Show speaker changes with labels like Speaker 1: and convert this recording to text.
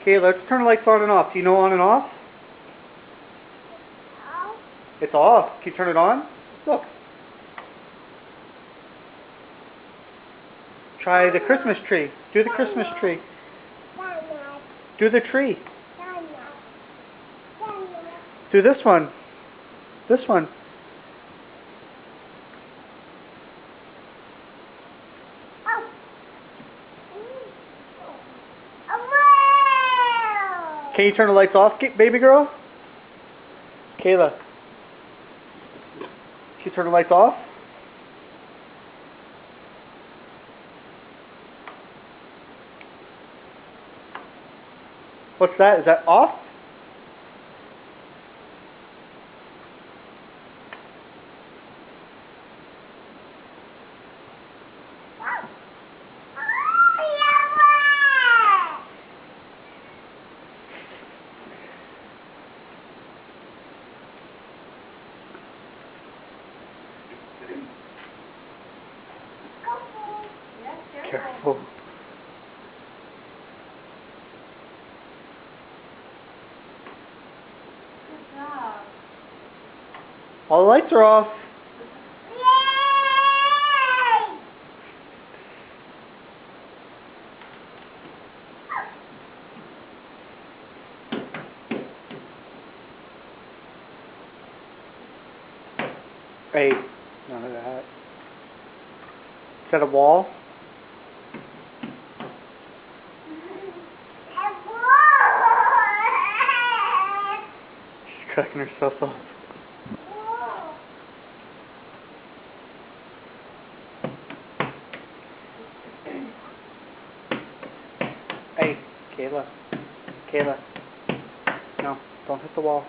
Speaker 1: Okay, let's turn the lights on and off. Do you know on and off?
Speaker 2: Off.
Speaker 1: It's off. Can you turn it on? Look. Try the Christmas tree. Do the Christmas tree. Do the tree. Do this one. This one. Can you turn the lights off, baby girl? Kayla. Can you turn the lights off? What's that? Is that off? Careful.
Speaker 2: Good job.
Speaker 1: All the lights are off. Hey, none of that. Is that a wall? She's cracking herself up. Hey, Kayla. Kayla. No, don't hit the wall.